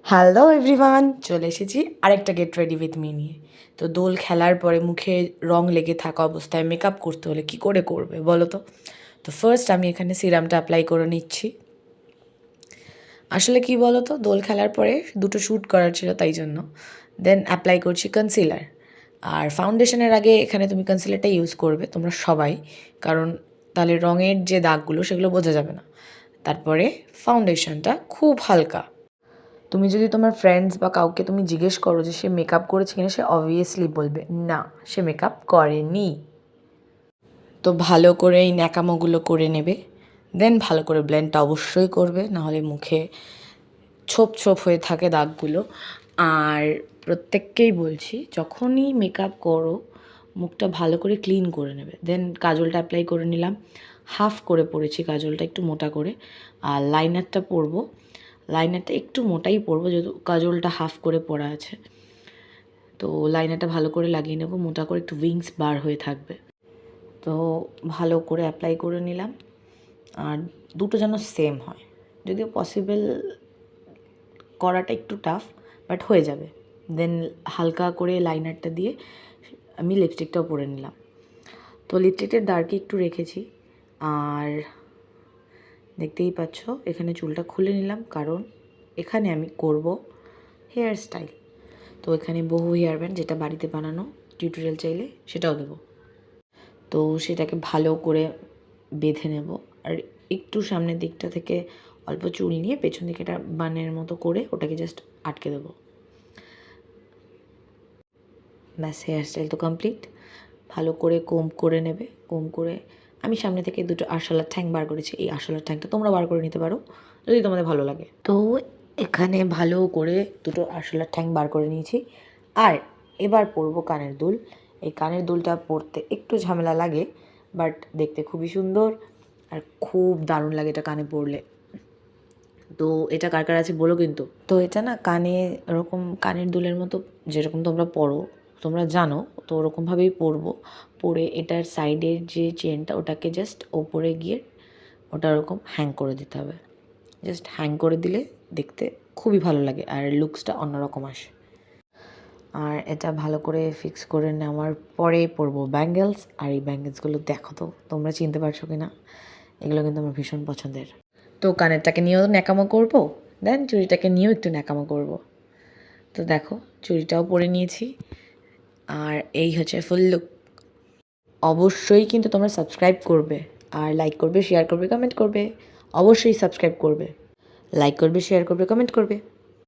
Hello everyone, চলে এসেছি আরেকটা গেট রেডি উইথ মি নিয়ে। তো দোল খেলার পরে মুখে রং লেগে থাকা অবস্থায় মেকআপ করতে হলে কি করে করবে বলো তো? তো ফার্স্ট আমি এখানে সিরামটা অ্যাপ্লাই করে নিচ্ছি। আসলে কি বলো তো, দোল খেলার পরে দুটো শ্যুট করার ছিল তাই জন্য। দেন অ্যাপ্লাই করছি কনসিলার। আর ফাউন্ডেশনের আগে এখানে তুমি কনসিলারটা ইউজ করবে তোমরা সবাই, কারণ তাহলে রঙের যে দাগগুলো সেগুলো বোঝা যাবে না। তারপরে ফাউন্ডেশনটা খুব হালকা। তুমি যদি তোমার ফ্রেন্ডস বা কাউকে তুমি জিজ্ঞেস করো যে সে মেকআপ করেছে কিনা, সে অবভিয়াসলি বলবে না, সে মেকআপ করেনি। তো ভালো করে এই ন্যাকামোগুলো করে নেবে। দেন ভালো করে ব্লেন্ডটা অবশ্যই করবে, নাহলে মুখে ছোপ ছোপ হয়ে থাকে দাগগুলো। আর প্রত্যেককেই বলছি, যখনই মেকআপ করো মুখটা ভালো করে ক্লিন করে নেবে। দেন কাজলটা অ্যাপ্লাই করে নিলাম, হাফ করে পরেছি কাজলটা একটু মোটা করে। আর লাইনারটা পরবো, লাইনারটা একটু মোটাই পরবো যেহেতু কাজলটা হাফ করে পরা আছে। তো লাইনারটা ভালো করে লাগিয়ে নেব, মোটা করে, একটু উইংস বার হয়ে থাকবে। তো ভালো করে অ্যাপ্লাই করে নিলাম। আর দুটো যেন সেম হয়, যদিও পসিবল করাটা একটু টাফ, বাট হয়ে যাবে। দেন হালকা করে লাইনারটা দিয়ে আমি লিপস্টিকটাও পরে নিলাম। তো লিপস্টিকের দাগটা একটু রেখেছি। আর দেখতেই পাচ্ছ এখানে চুলটা খুলে নিলাম, কারণ এখানে আমি করব হেয়ার স্টাইল। তো এখানে বহু হেয়ার ব্যান্ড, যেটা বাড়িতে বানানো, টিউটোরিয়াল চাইলে সেটাও দেবো। তো সেটাকে ভালো করে বেঁধে নেব। আর একটু সামনের দিকটা থেকে অল্প চুল নিয়ে পেছন দিকে একটা বানের মতো করে ওটাকে জাস্ট আটকে দেবো। ব্যাস, হেয়ার স্টাইল তো কমপ্লিট। ভালো করে কোম করে নেবে। কোম করে আমি সামনে থেকে দুটো আরশোলার ঠ্যাং বার করেছি। এই আরশোলার ঠ্যাংটা তোমরা বার করে নিতে পারো যদি তোমাদের ভালো লাগে। তো এখানে ভালো করে দুটো আরশোলার ঠ্যাং বার করে নিয়েছি। আর এবার পরবো কানের দুল। এই কানের দুলটা পরতে একটু ঝামেলা লাগে, বাট দেখতে খুবই সুন্দর আর খুব দারুণ লাগে এটা কানে পরলে। তো এটা কার কার আছে বলো কিন্তু। তো এটা না কানে এরকম কানের দুলের মতো যেরকম তোমরা পরো, তোমরা জানো, তো ওরকমভাবেই পরবো। পরে এটার সাইডের যে চেনটা ওটাকে জাস্ট ওপরে গিয়ে ওটা ওরকম হ্যাং করে দিতে হবে। জাস্ট হ্যাং করে দিলে দেখতে খুবই ভালো লাগে আর লুকসটা অন্যরকম আসে। আর এটা ভালো করে ফিক্স করে নেওয়ার পরে পরবো ব্যাঙ্গেলস। আর এই ব্যাঙ্গেলসগুলো দেখো তো তোমরা চিনতে পারছো কি না, এগুলো কিন্তু আমার ভীষণ পছন্দের। তো কানেরটাকে নিয়েও ন্যাকামো করবো, দেন চুড়িটাকে নিয়েও একটু ন্যাকামো করবো। তো দেখো চুড়িটাও পরে নিয়েছি। আর এই হচ্ছে ফুল লুক। অবশ্যই কিন্তু তোমরা সাবস্ক্রাইব করবে, আর লাইক করবে, শেয়ার করবে, কমেন্ট করবে। অবশ্যই সাবস্ক্রাইব করবে, লাইক করবে, শেয়ার করবে, কমেন্ট করবে।